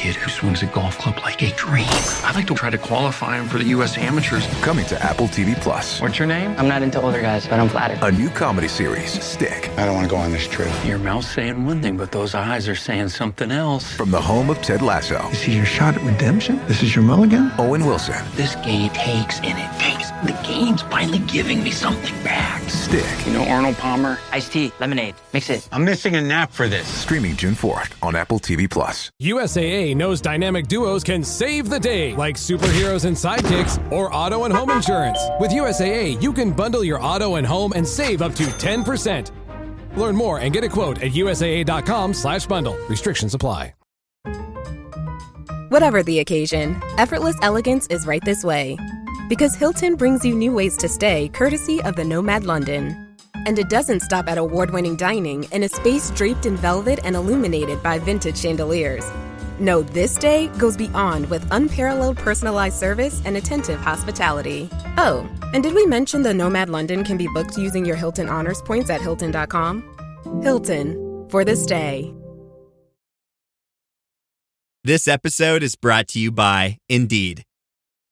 kid who swings a golf club like a dream. I'd like to try to qualify him for the U.S. Amateurs. Coming to Apple TV Plus. What's your name? I'm not into older guys, but I'm flattered. A new comedy series, Stick. I don't want to go on this trip. Your mouth's saying one thing, but those eyes are saying something else. From the home of Ted Lasso. This is your shot at redemption? This is your mulligan? Owen Wilson. This game takes and it takes. The game's finally giving me something back. Stick. You know Arnold Palmer? Iced tea, lemonade, mix it. I'm missing a nap for this. Streaming June 4th on Apple TV Plus. USAA knows dynamic duos can save the day, like superheroes and sidekicks or auto and home insurance. With USAA, you can bundle your auto and home and save up to 10%. Learn more and get a quote at usaa.com/bundle. Restrictions apply. Whatever the occasion, effortless elegance is right this way. Because Hilton brings you new ways to stay courtesy of the Nomad London. And it doesn't stop at award-winning dining in a space draped in velvet and illuminated by vintage chandeliers. No, this day goes beyond with unparalleled personalized service and attentive hospitality. Oh, and did we mention the Nomad London can be booked using your Hilton Honors points at Hilton.com? Hilton, for the stay. This episode is brought to you by Indeed.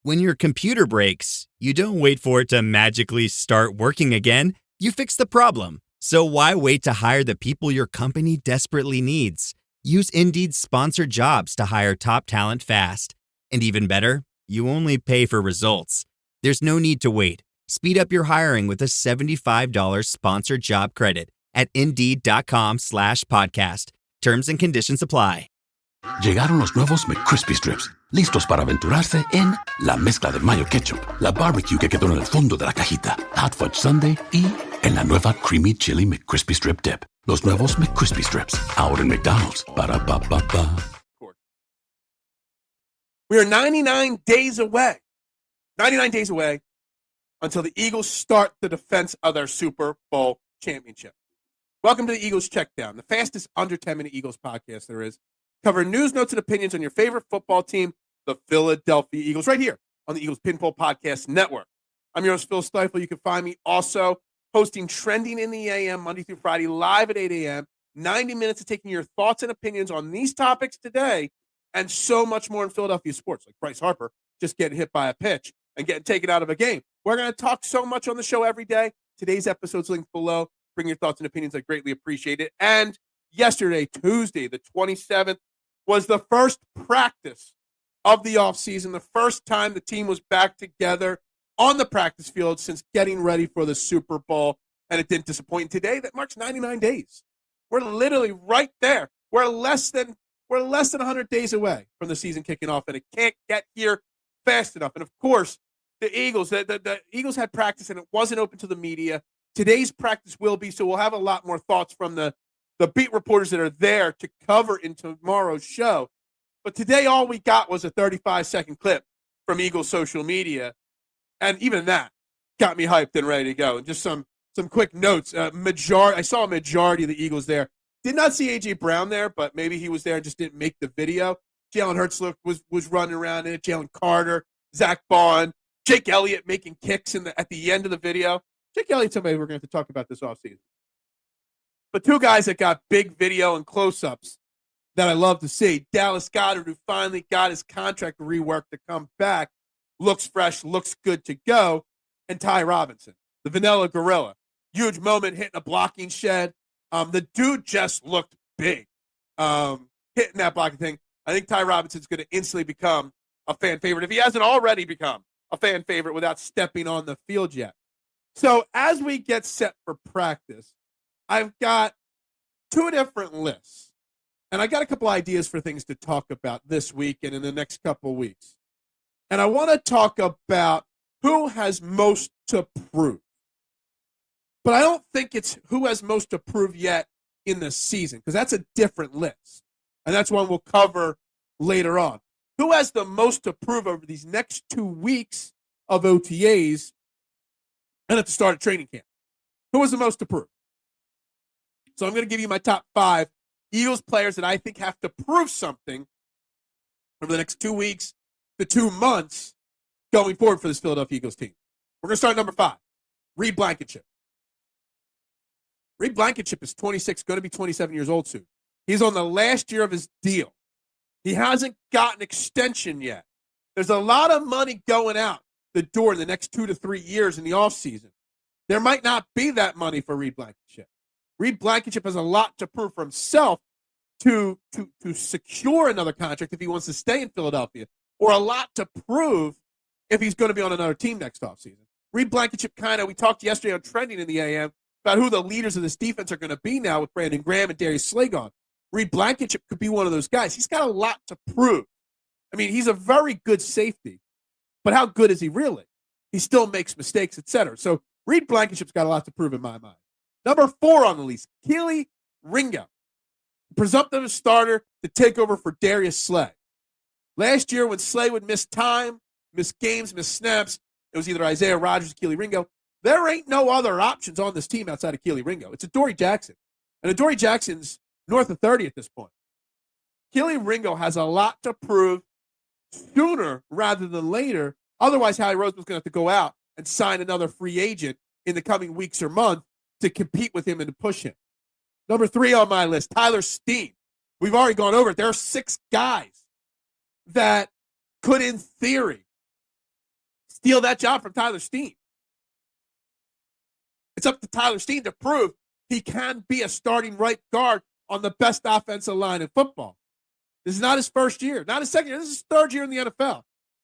When your computer breaks, you don't wait for it to magically start working again. You fix the problem. So why wait to hire the people your company desperately needs? Use Indeed's sponsored jobs to hire top talent fast. And even better, you only pay for results. There's no need to wait. Speed up your hiring with a $75 sponsored job credit at Indeed.com/podcast. Terms and conditions apply. Llegaron los nuevos McCrispy Strips, listos para aventurarse en la mezcla de mayo ketchup, la barbecue que quedó en el fondo de la cajita, Hot Fudge Sundae y en la nueva Creamy Chili McCrispy Strip Dip. Los nuevos McCrispy Strips, ahora en McDonald's. Para pa pa pa. We are 99 days away. 99 days away until the Eagles start the defense of their Super Bowl championship. Welcome to the Eagles Checkdown, the fastest under 10-minute Eagles podcast there is. Covering news, notes, and opinions on your favorite football team, the Philadelphia Eagles, right here on the Eagles Pinball Podcast Network. I'm your host, Phil Stiefel. You can find me also hosting Trending in the AM Monday through Friday live at 8 a.m., 90 minutes of taking your thoughts and opinions on these topics today and so much more in Philadelphia sports, like Bryce Harper just getting hit by a pitch and getting taken out of a game. We're going to talk so much on the show every day. Today's episode's linked below. Bring your thoughts and opinions. I greatly appreciate it. And yesterday, Tuesday, the 27th, was the first practice of the offseason, the first time the team was back together on the practice field since getting ready for the Super Bowl, and it didn't disappoint. Today, that marks 99 days. We're literally right there. We're less than 100 days away from the season kicking off, and it can't get here fast enough. And, of course, the Eagles, the Eagles had practice, and it wasn't open to the media. Today's practice will be, so we'll have a lot more thoughts from the beat reporters that are there to cover in tomorrow's show. But today, all we got was a 35-second clip from Eagles social media. And even that got me hyped and ready to go. And just some quick notes. I saw a majority of the Eagles there. Did not see A.J. Brown there, but maybe he was there and just didn't make the video. Jalen Hurts was running around in it. Jalen Carter, Zach Bond, Jake Elliott making kicks at the end of the video. Jake Elliott's somebody we're going to have to talk about this offseason. But two guys that got big video and close-ups that I love to see. Dallas Goedert, who finally got his contract reworked to come back, looks fresh, looks good to go. And Ty Robinson, the Vanilla Gorilla. Huge moment hitting a blocking shed. The dude just looked big hitting that blocking thing. I think Ty Robinson's going to instantly become a fan favorite if he hasn't already become a fan favorite without stepping on the field yet. So as we get set for practice, I've got two different lists, and I got a couple ideas for things to talk about this week and in the next couple weeks. And I want to talk about who has most to prove. But I don't think it's who has most to prove yet in the season, because that's a different list. And that's one we'll cover later on. Who has the most to prove over these next 2 weeks of OTAs and at the start of training camp? Who has the most to prove? So I'm going to give you my top 5 Eagles players that I think have to prove something over the next 2 weeks to 2 months going forward for this Philadelphia Eagles team. We're going to start at number 5, Reed Blankenship. Reed Blankenship is 26, going to be 27 years old soon. He's on the last year of his deal. He hasn't got an extension yet. There's a lot of money going out the door in the next 2 to 3 years in the offseason. There might not be that money for Reed Blankenship. Reed Blankenship has a lot to prove for himself to secure another contract if he wants to stay in Philadelphia, or a lot to prove if he's going to be on another team next offseason. Reed Blankenship we talked yesterday on Trending in the AM about who the leaders of this defense are going to be now with Brandon Graham and Darius Slay gone. Reed Blankenship could be one of those guys. He's got a lot to prove. I mean, he's a very good safety, but how good is he really? He still makes mistakes, etc. So Reed Blankenship's got a lot to prove in my mind. Number 4 on the list, Keely Ringo, presumptive starter to take over for Darius Slay. Last year when Slay would miss time, miss games, miss snaps, it was either Isaiah Rodgers or Keely Ringo. There ain't no other options on this team outside of Keely Ringo. It's Adoree Jackson. And Adoree Jackson's north of 30 at this point. Keely Ringo has a lot to prove sooner rather than later. Otherwise, Howie Roseman's going to have to go out and sign another free agent in the coming weeks or months to compete with him and to push him. Number 3 on my list, Tyler Steen. We've already gone over it. There are 6 guys that could, in theory, steal that job from Tyler Steen. It's up to Tyler Steen to prove he can be a starting right guard on the best offensive line in football. This is not his first year, not his second year. This is his 3rd year in the NFL.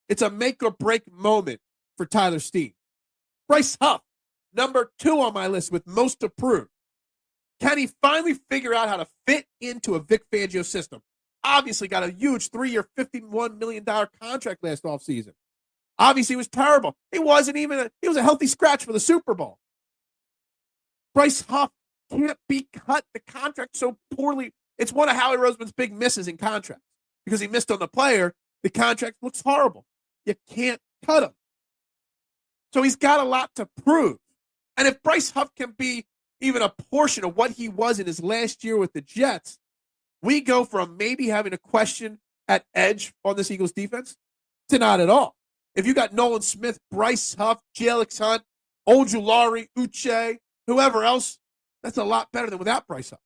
It's a make-or-break moment for Tyler Steen. Bryce Huff, number 2 on my list with most to prove. Can he finally figure out how to fit into a Vic Fangio system? Obviously got a huge 3-year, $51 million contract last offseason. Obviously, it was terrible. He was a healthy scratch for the Super Bowl. Bryce Huff can't be cut. The contract so poorly. It's one of Howie Roseman's big misses in contracts because he missed on the player. The contract looks horrible. You can't cut him. So he's got a lot to prove. And if Bryce Huff can be even a portion of what he was in his last year with the Jets, we go from maybe having a question at edge on this Eagles defense to not at all. If you got Nolan Smith, Bryce Huff, Jalix Hunt, Ojulari, Uche, whoever else, that's a lot better than without Bryce Huff.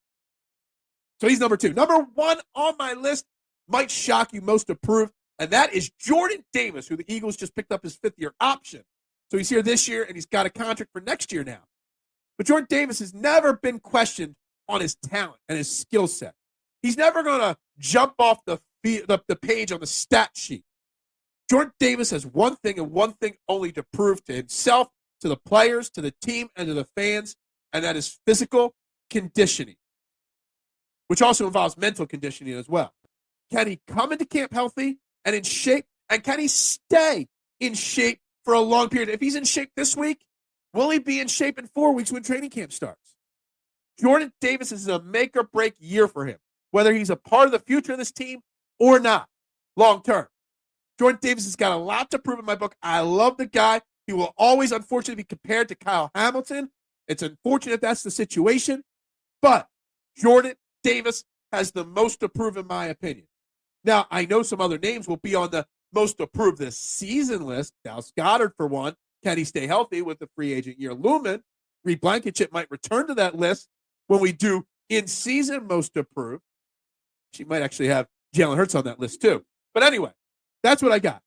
So he's number 2. Number 1 on my list might shock you most to prove, and that is Jordan Davis, who the Eagles just picked up his 5th-year option. So he's here this year, and he's got a contract for next year now. But Jordan Davis has never been questioned on his talent and his skill set. He's never going to jump off the page on the stat sheet. Jordan Davis has one thing and one thing only to prove to himself, to the players, to the team, and to the fans, and that is physical conditioning, which also involves mental conditioning as well. Can he come into camp healthy and in shape, and can he stay in shape for a long period? If he's in shape this week, will he be in shape in 4 weeks when training camp starts? Jordan Davis is a make-or-break year for him, whether he's a part of the future of this team or not, long-term. Jordan Davis has got a lot to prove in my book. I love the guy. He will always, unfortunately, be compared to Kyle Hamilton. It's unfortunate that's the situation, but Jordan Davis has the most to prove in my opinion. Now, I know some other names will be on the most to prove this season list. Dallas Goedert, for one. Can he stay healthy with the free agent year looming? Reed Blankenship might return to that list when we do in-season most to prove. She might actually have Jalen Hurts on that list too. But anyway, that's what I got.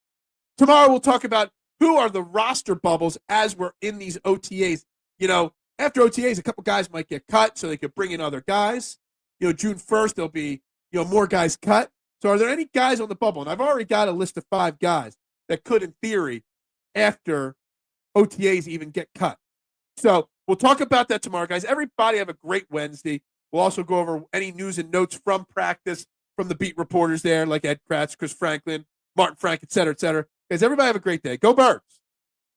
Tomorrow we'll talk about who are the roster bubbles as we're in these OTAs. You know, after OTAs, a couple guys might get cut so they could bring in other guys. You know, June 1st, there'll be, more guys cut. So are there any guys on the bubble? And I've already got a list of 5 guys that could, in theory, after OTAs even get cut. So we'll talk about that tomorrow, guys. Everybody have a great Wednesday. We'll also go over any news and notes from practice from the beat reporters there, like Ed Kratz, Chris Franklin, Martin Frank, et cetera, et cetera. Guys, everybody have a great day. Go Birds.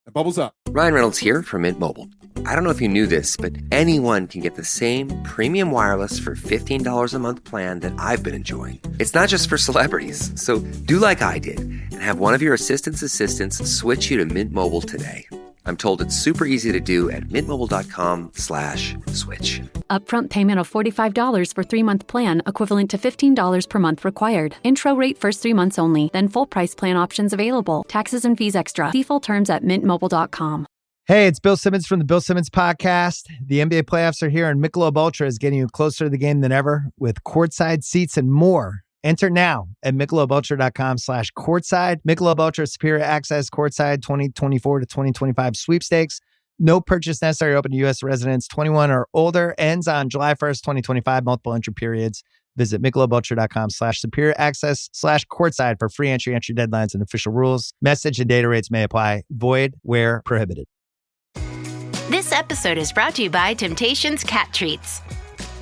And bubbles up. Ryan Reynolds here from Mint Mobile. I don't know if you knew this, but anyone can get the same premium wireless for $15 a month plan that I've been enjoying. It's not just for celebrities. So do like I did and have one of your assistants switch you to Mint Mobile today. I'm told it's super easy to do at mintmobile.com/switch. Upfront payment of $45 for 3-month plan, equivalent to $15 per month required. Intro rate first 3 months only, then full price plan options available. Taxes and fees extra. See full terms at mintmobile.com. Hey, it's Bill Simmons from the Bill Simmons Podcast. The NBA playoffs are here, and Michelob Ultra is getting you closer to the game than ever with courtside seats and more. Enter now at MichelobUltra.com/courtside. Michelob Ultra Superior Access Courtside 2024 to 2025 sweepstakes. No purchase necessary. Open to U.S. residents 21 or older. Ends on July 1st, 2025. Multiple entry periods. Visit MichelobUltra.com/superior access/courtside for free entry deadlines and official rules. Message and data rates may apply. Void where prohibited. This episode is brought to you by Temptations Cat Treats.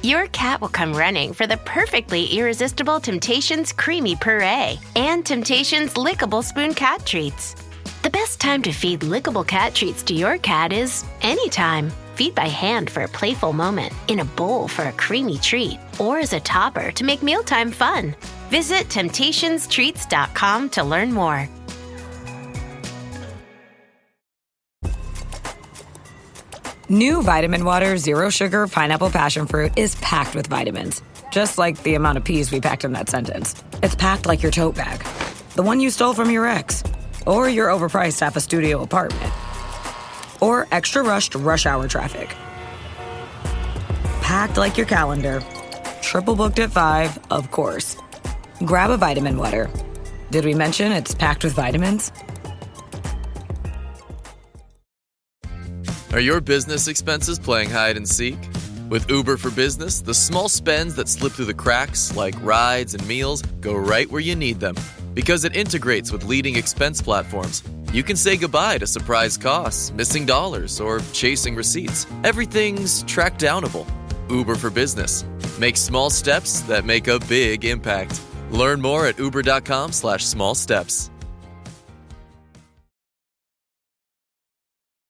Your cat will come running for the perfectly irresistible Temptations Creamy Puree and Temptations Lickable Spoon Cat Treats. The best time to feed lickable cat treats to your cat is anytime. Feed by hand for a playful moment, in a bowl for a creamy treat, or as a topper to make mealtime fun. Visit TemptationsTreats.com to learn more. New Vitamin Water Zero Sugar Pineapple Passion Fruit is packed with vitamins, just like the amount of peas we packed in that sentence. It's packed like your tote bag, the one you stole from your ex, or your overpriced half a studio apartment, or extra rushed rush hour traffic. Packed like your calendar, triple booked at 5, of course. Grab a Vitamin Water. Did we mention it's packed with vitamins? Are your business expenses playing hide and seek? With Uber for Business, the small spends that slip through the cracks, like rides and meals, go right where you need them. Because it integrates with leading expense platforms, you can say goodbye to surprise costs, missing dollars, or chasing receipts. Everything's track-downable. Uber for Business. Make small steps that make a big impact. Learn more at uber.com/small steps.